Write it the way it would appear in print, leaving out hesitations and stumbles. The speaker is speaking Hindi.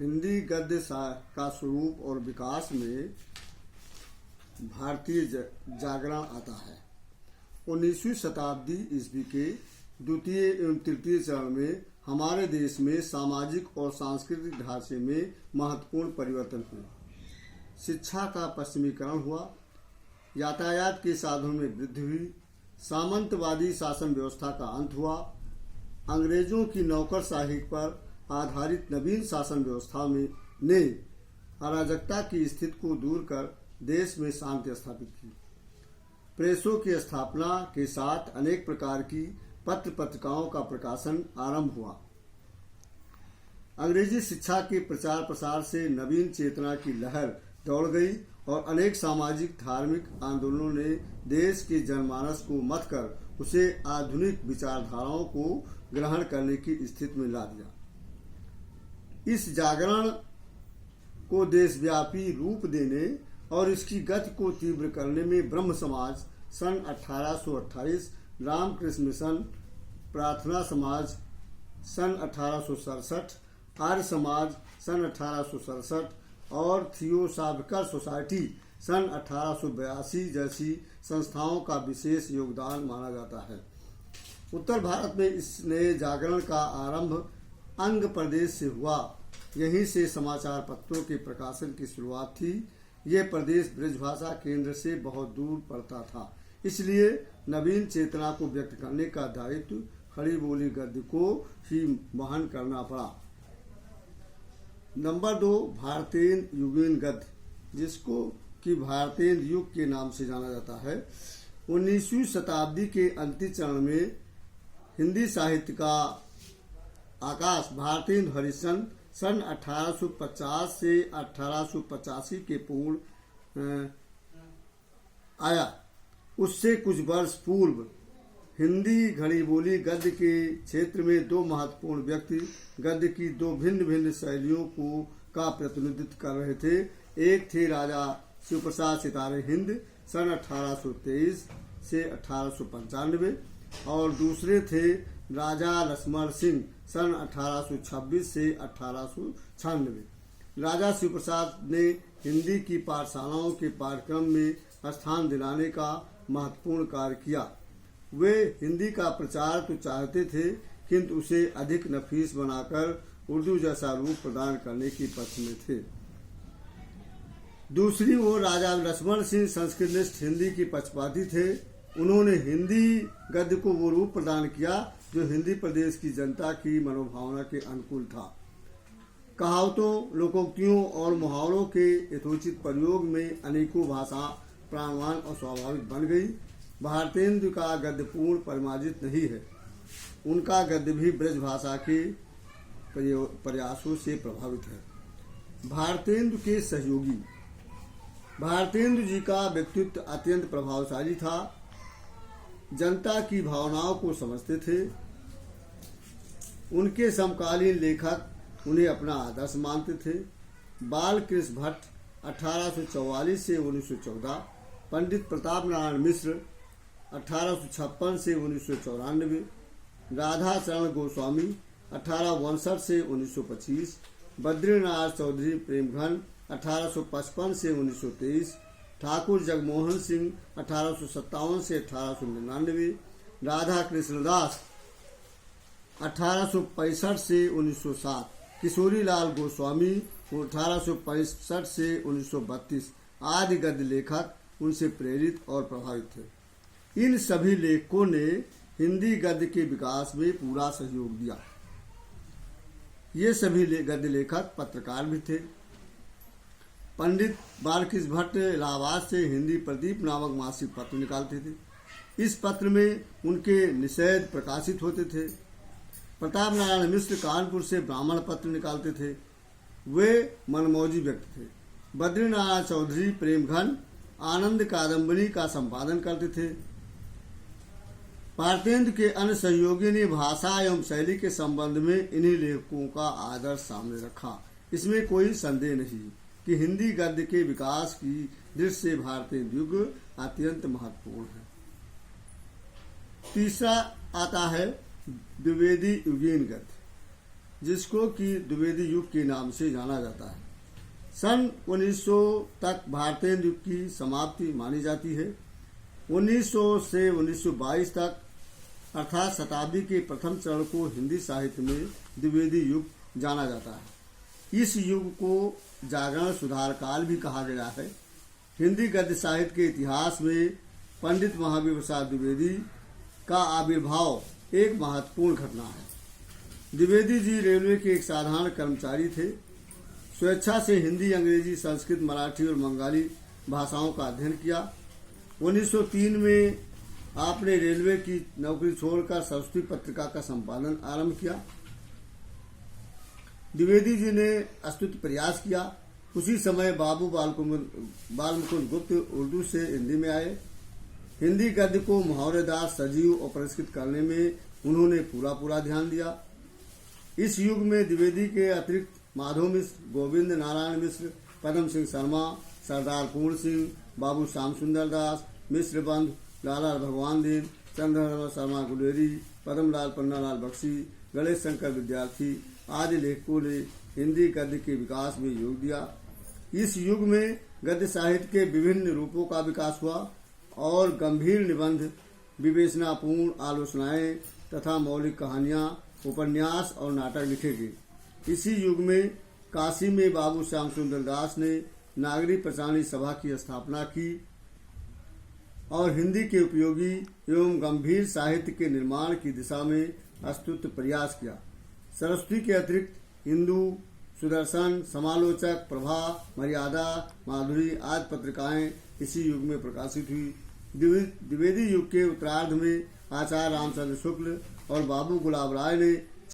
हिंदी गद्य का स्वरूप और विकास में भारतीय जागरण आता है। 19वीं शताब्दी ईस्वी के द्वितीय एवं तृतीय चरण में हमारे देश में सामाजिक और सांस्कृतिक ढांचे में महत्वपूर्ण परिवर्तन हुए। शिक्षा का पश्चिमीकरण हुआ, यातायात के साधनों में वृद्धि हुई, सामंतवादी शासन व्यवस्था का अंत हुआ, अंग्रेजों की नौकरशाही पर आधारित नवीन शासन व्यवस्था में ने अराजकता की स्थिति को दूर कर देश में शांति स्थापित की। प्रेसों की स्थापना के साथ अनेक प्रकार की पत्र पत्रिकाओं का प्रकाशन आरंभ हुआ। अंग्रेजी शिक्षा के प्रचार प्रसार से नवीन चेतना की लहर दौड़ गई और अनेक सामाजिक धार्मिक आंदोलनों ने देश के जनमानस को मथ कर उसे आधुनिक विचारधाराओं को ग्रहण करने की स्थिति में ला दिया। इस जागरण को देशव्यापी रूप देने और इसकी गति को तीव्र करने में ब्रह्म समाज सन 1828, रामकृष्ण मिशन, प्रार्थना समाज सन 1867, आर्य समाज सन 1867 और थियोसॉफिकल सोसाइटी सन 1882 जैसी संस्थाओं का विशेष योगदान माना जाता है। उत्तर भारत में इस नए जागरण का आरंभ अंग प्रदेश से हुआ। यहीं से समाचार पत्रों के प्रकाशन की शुरुआत थी। ये प्रदेश ब्रजभाषा केंद्र से बहुत दूर पड़ता था, इसलिए नवीन चेतना को व्यक्त करने का दायित्व खड़ी बोली गद्य को ही वहन करना पड़ा। नंबर 2, भारतेन युगीन गद्य, जिसको कि भारतेन युग के नाम से जाना जाता है। 19वीं शताब्दी के अंतिम चरण में हिंदी साहित्य का आकाश भारतेंदु हरिश्चंद्र सन 1850 से 1885 के पूर्व आया। उससे कुछ वर्ष पूर्व हिंदी घड़ी बोली गद्य के क्षेत्र में दो महत्वपूर्ण व्यक्ति गद्य की दो भिन्न भिन्न शैलियों को का प्रतिनिधित्व कर रहे थे। एक थे राजा शिवप्रसाद सितारे हिंद सन 1823 से 1895 और दूसरे थे राजा लक्ष्मण सिंह सन 1826 से 1896। राजा शिवप्रसाद ने हिंदी की पाठशालाओं के पाठ्यक्रम में स्थान दिलाने का महत्वपूर्ण कार्य किया। वे हिंदी का प्रचार तो चाहते थे, किंतु उसे अधिक नफीस बनाकर उर्दू जैसा रूप प्रदान करने के पक्ष में थे। दूसरी ओर राजा लक्ष्मण सिंह संस्कृतनिष्ठ हिंदी के पक्षपाती थे। उन्होंने हिंदी गद्य को वो रूप प्रदान किया जो हिंदी प्रदेश की जनता की मनोभावना के अनुकूल था। कहावतों, लोकोक्तियों और मुहावरों के यथोचित प्रयोग में अनेकों भाषा प्राणवान और स्वाभाविक बन गई। भारतेंदु का गद्य पूर्ण परिमार्जित नहीं है। उनका गद्य भी ब्रजभाषा के प्रयासों से प्रभावित है। भारतेंदु के सहयोगी, भारतेंदु जी का व्यक्तित्व अत्यंत प्रभावशाली था। जनता की भावनाओं को समझते थे। उनके समकालीन लेखक उन्हें अपना आदर्श मानते थे। बाल कृष्ण भट्ट 1844 से 1914, पंडित प्रताप नारायण मिश्र 1856 से 1994, राधा चरण गोस्वामी 1859 से 1925, बद्रीनाथ चौधरी प्रेमघन 1855 से 1923, ठाकुर जगमोहन सिंह 1857 से 1899, राधा कृष्णदास 1865 से 1907, किशोरी लाल गोस्वामी 1865 से 1932 आदि गद्य लेखक उनसे प्रेरित और प्रभावित थे। इन सभी लेखकों ने हिंदी गद्य के विकास में पूरा सहयोग दिया। ये सभी गद्य लेखक पत्रकार भी थे। पंडित बालकृष्ण भट्ट इलाहाबाद से हिंदी प्रदीप नामक मासिक पत्र निकालते थे। इस पत्र में उनके निषेध प्रकाशित होते थे। प्रताप नारायण मिश्र कानपुर से ब्राह्मण पत्र निकालते थे। वे मनमौजी व्यक्ति थे। बद्रीनाथ चौधरी प्रेमघन आनंद कादम्बरी का संपादन करते थे। भारतेंदु के अन्य सहयोगी ने भाषा एवं शैली के संबंध में इन्हीं लेखकों का आदर्श सामने रखा। इसमें कोई संदेह नहीं कि हिंदी गद्य के विकास की दृष्टि से भारतेंदु युग अत्यंत महत्वपूर्ण है। तीसरा आता है द्विवेदी युगीन गद्य। जिसको कि द्विवेदी युग के नाम से जाना जाता है। सन 1900 तक भारतेंद्र युग की समाप्ति मानी जाती है। 1900 से 1922 तक अर्थात शताब्दी के प्रथम चरण को हिंदी साहित्य में द्विवेदी युग जाना जाता है। इस युग को जागरण सुधार काल भी कहा गया है। हिंदी गद्य साहित्य के इतिहास में पंडित महावीर प्रसाद द्विवेदी का आविर्भाव एक महत्वपूर्ण घटना है। द्विवेदी जी रेलवे के एक साधारण कर्मचारी थे। स्वेच्छा से हिंदी, अंग्रेजी, संस्कृत, मराठी और बंगाली भाषाओं का अध्ययन किया। 1903 में आपने रेलवे की नौकरी छोड़कर सरस्वती पत्रिका का संपादन आरंभ किया। द्विवेदी जी ने अस्तुत प्रयास किया। उसी समय बाबू बालमुकुंद गुप्त उर्दू से हिंदी में आए। हिंदी गद्य को मुहावरेदार, सजीव और परिष्कृत करने में उन्होंने पूरा ध्यान दिया। इस युग में द्विवेदी के अतिरिक्त माधव मिश्र, गोविंद नारायण मिश्र, पदम सिंह शर्मा, सरदार पूर्ण सिंह, बाबू श्याम सुंदर दास, मिश्र बंधु, लाला भगवान दीन, चंद्रधर शर्मा गुलेरी, पद्मलाल पन्नालाल बख्शी, गणेश शंकर विद्यार्थी आदि लेखकों ने हिंदी गद्य के विकास में योग दिया। इस युग में गद्य साहित्य के विभिन्न रूपों का विकास हुआ और गंभीर निबंध, विवेचनापूर्ण आलोचनाएं तथा मौलिक कहानियां, उपन्यास और नाटक लिखे गए। इसी युग में काशी में बाबू श्याम सुंदर दास ने नागरिक प्रचारणी सभा की स्थापना की और हिंदी के उपयोगी एवं गंभीर साहित्य के निर्माण की दिशा में अस्तुत प्रयास किया। सरस्वती के अतिरिक्त हिंदू, सुदर्शन, समालोचक, प्रभा, मर्यादा, माधुरी आदि पत्रिकाएं इसी युग में प्रकाशित हुई। द्विवेदी युग के उत्तरार्ध में आचार्य रामचंद्र शुक्ल और बाबू गुलाब राय ने